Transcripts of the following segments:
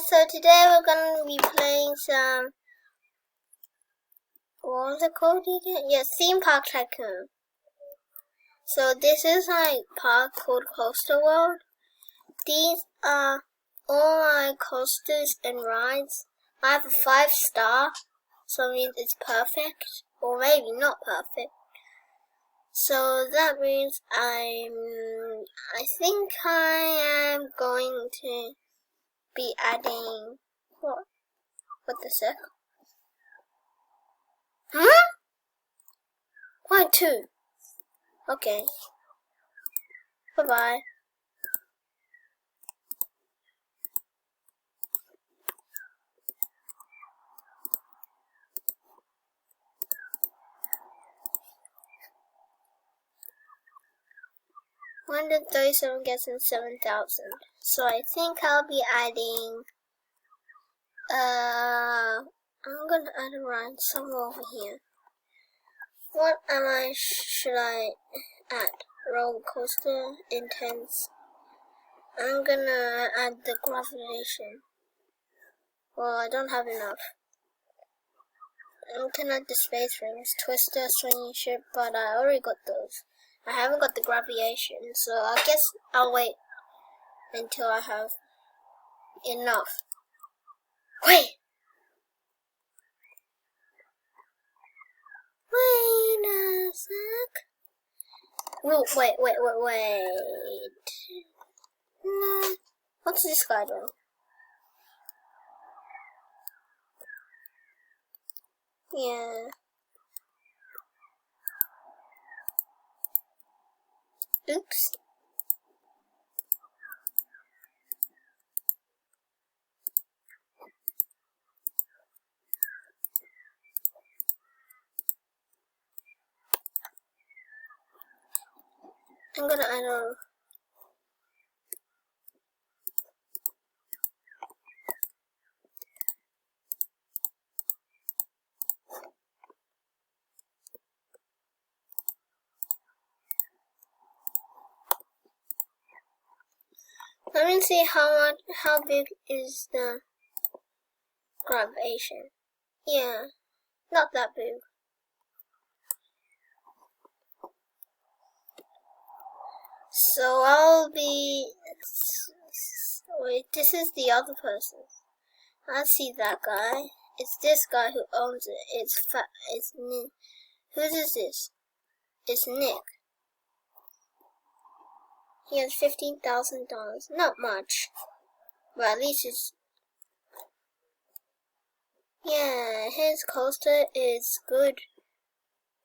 guys, so today we're gonna be playing some, what was it called again? Yeah, Theme Park Tycoon. So this is my park called Coaster World. These are all my coasters and rides. I have a 5-star, so it means it's perfect, or maybe not perfect. So that means I think I am going to be adding, what the heck? Huh? Why 2? Okay. Bye-bye. $137 gets in 7,000. So I think I'll be adding, I'm gonna add a ride somewhere over here. What should I add? Roller coaster, intense. I'm gonna add the gravitation. Well, I don't have enough. I'm gonna add the space rings, twister, swinging ship, but I already got those. I haven't got the gravitation, so I guess I'll wait until I have enough. Wait a sec. Whoa, wait. No. What's this guy doing? Yeah. Oops. I'm gonna add a... Let me see how big is the gravation. Yeah, not that big. So I'll be... Wait, this is the other person. I see that guy. It's this guy who owns it. It's Nick. Whose is this? It's Nick. He has $15,000. Not much, but at least it's... Yeah, his coaster is good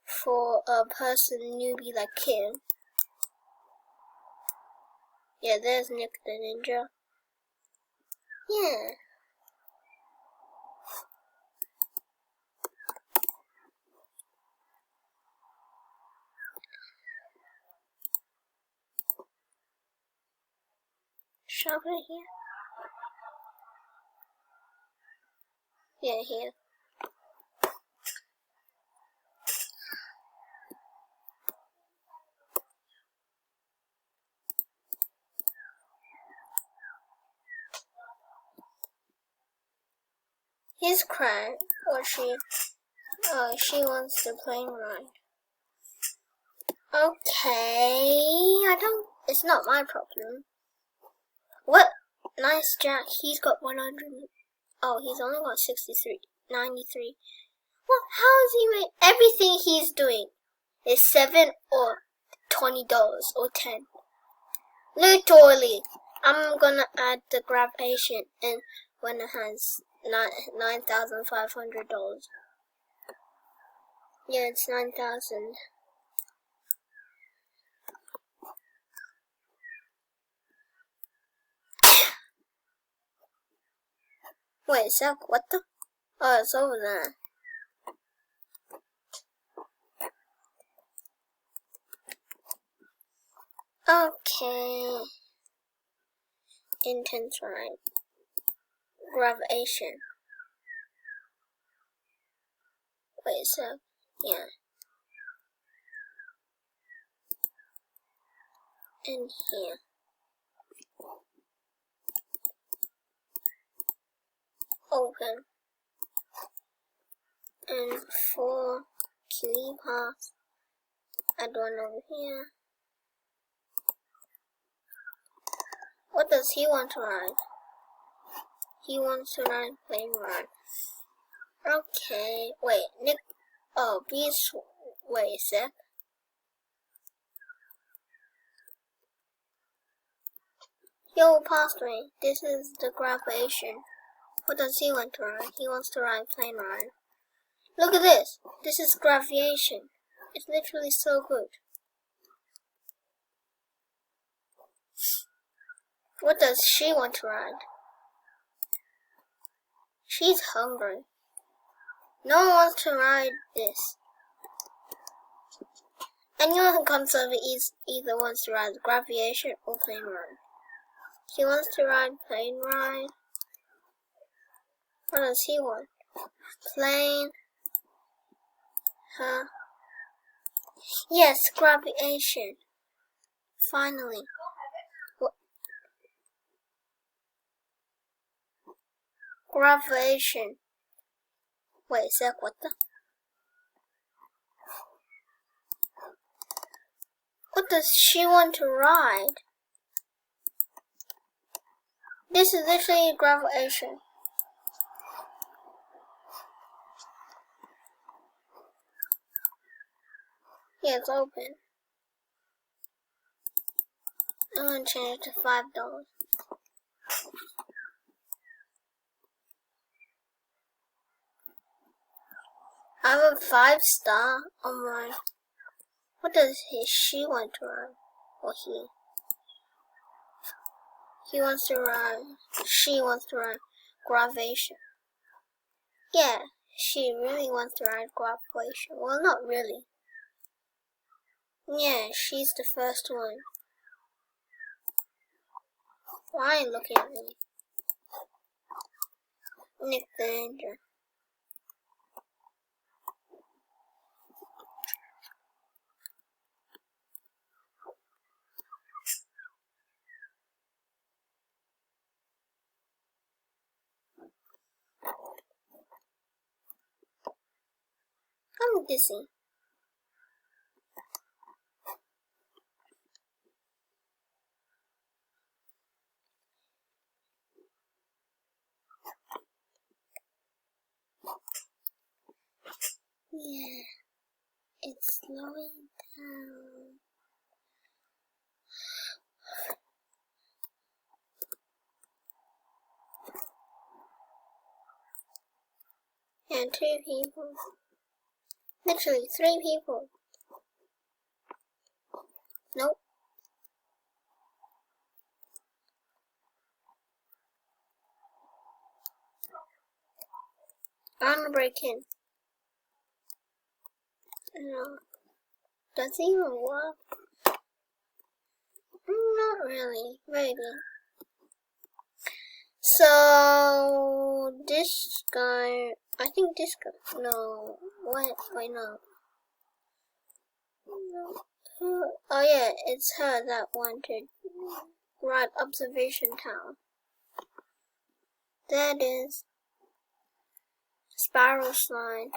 for a person newbie like him. Yeah, there's Nick the Ninja. Yeah. Shop right here? Yeah, here. Here's Cry, or she. Oh, she wants the plane ride. Okay, it's not my problem. What? Nice Jack, he's got 100. Oh, he's only got 93. What? How is he make everything he's doing is $7 or $20 or 10? Literally, I'm gonna add the gravation and when it has $9,500. Yeah, it's 9,000. Wait a sec, what the? Oh, it's over there. Okay. Intense ride. Gravation. Wait a sec. Yeah. In here. open. And 4 QE paths. Add one over here. What does he want to ride? He wants to ride plane ride. Okay, wait, Nick. Oh, Beast. Wait a sec. Yo, past me. This is the gravation. What does he want to ride? He wants to ride plane ride. Look at this. This is gravation. It's literally so good. What does she want to ride? She's hungry. No one wants to ride this. Anyone who comes over either wants to ride gravation or plane ride. He wants to ride plane ride. What does he want? Plane. Huh? Yes, gravation. Finally. What? Gravation. Wait a sec, what the? What does she want to ride? This is literally gravation. Yeah, it's open. I'm gonna change it to $5. I have a 5-star on my. What does she want to ride? Or he? He wants to ride. She wants to ride gravation. Yeah, she really wants to ride gravation. Well, not really. Yeah, she's the first one. Why are you looking at me? Nick the Ninja. I'm dizzy. Yeah, it's slowing down. And 2 people. Literally 3 people. Nope. I'm gonna break in. No. Does it even work? Not really. Maybe. So this guy, I think this guy. No. Wait, no. Oh yeah, it's her that wanted ride observation tower. That is spiral slide.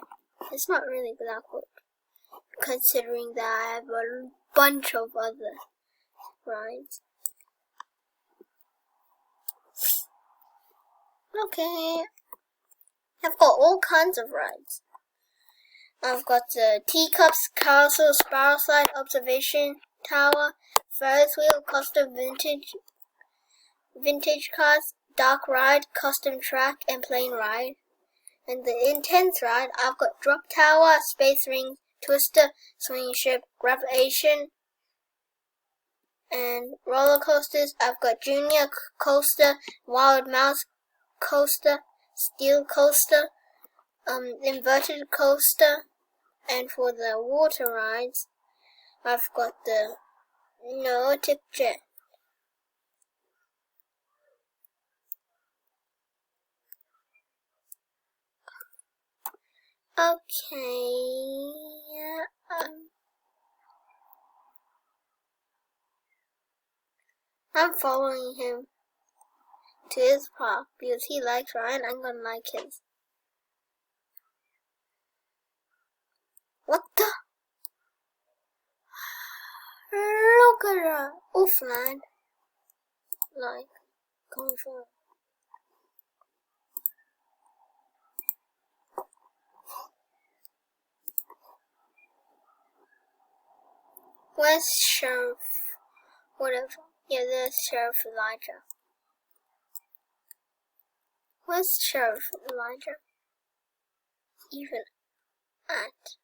It's not really that good, considering that I have a bunch of other rides. Okay, I've got all kinds of rides. I've got the teacups, castle, spiral slide, observation tower, Ferris wheel, custom vintage cars, dark ride, custom track, and plane ride. And the intense ride, I've got drop tower, space ring, twister, swinging ship, gravation, and roller coasters. I've got junior coaster, wild mouse coaster, steel coaster, inverted coaster, and for the water rides, I've got the Nautic jet. Okay, I'm following him. to his park because he likes Ryan. I'm gonna like his. What the? Look at her. Offline. Like, going for it. Where's Sheriff? Whatever. Yeah, there's Sheriff Elijah. Where's Sheriff Elijah? Even at.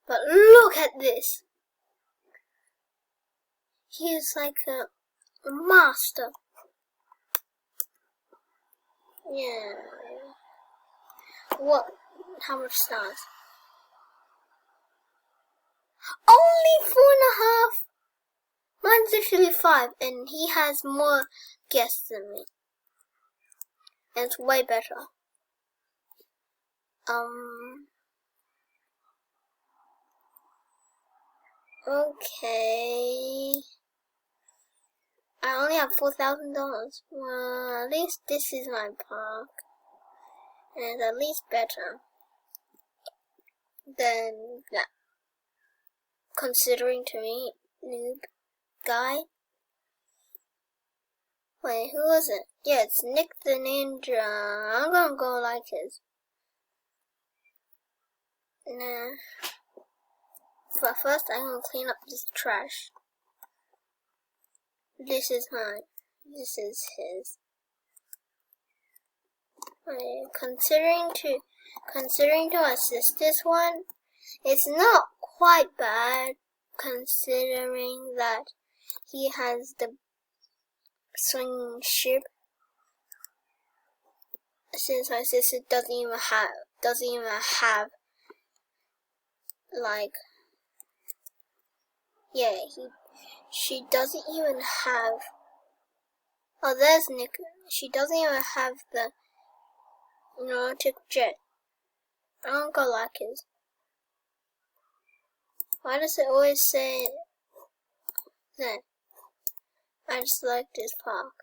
But look at this. He's like a master. Yeah. What? How much stars? Only 4.5. Mine's actually 5, and he has more guests than me. And it's way better. Okay. I only have $4,000. Well, at least this is my park. And it's at least better than that. Considering to me, noob guy. Wait, who was it? Yeah, it's Nick the Ninja. I'm gonna go like his. Nah. But first, I'm gonna clean up this trash. This is mine. This is his. Wait, considering to assist this one, it's not quite bad. Considering that he has the swinging ship, since my sister doesn't even have like, yeah, she doesn't even have. Oh, there's Nick. She doesn't even have the nautic jet. I don't go like his. Why does it always say that? I just like this park.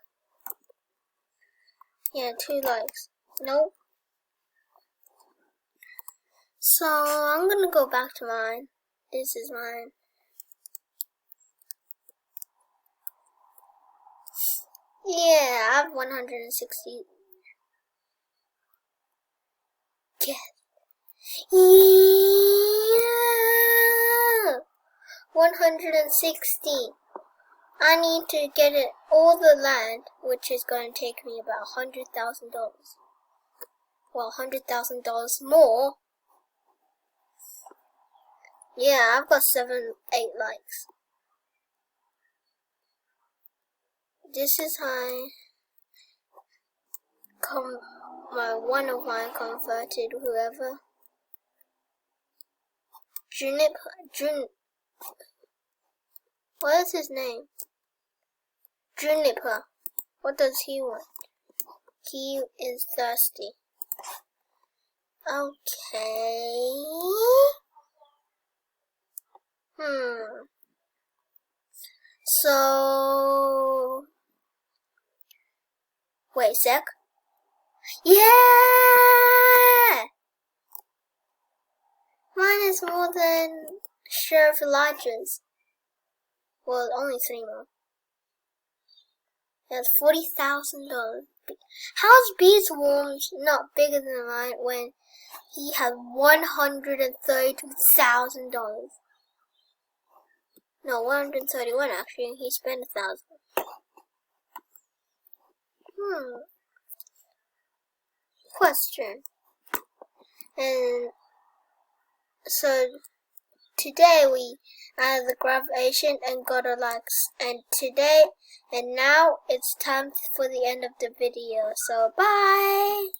Yeah, 2 likes. Nope. So I'm gonna go back to mine. This is mine. Yeah, I have 160. Yes. Yeah. 160. I need to get it all the land, which is going to take me about $100,000. Well, $100,000 more. Yeah, I've got 8 likes. This is one of my converted whoever. What is his name? Juniper. What does he want? He is thirsty. Okay. So, wait a sec. Yeah! Mine is more than Sheriff Elijah's. Well, only 3 more. That's $40,000. How's Bee's Worms not bigger than mine when he had $132,000? No, 131 actually. He spent 1,000. Question. And so today we added the gravation and got a likes. And now it's time for the end of the video. So bye.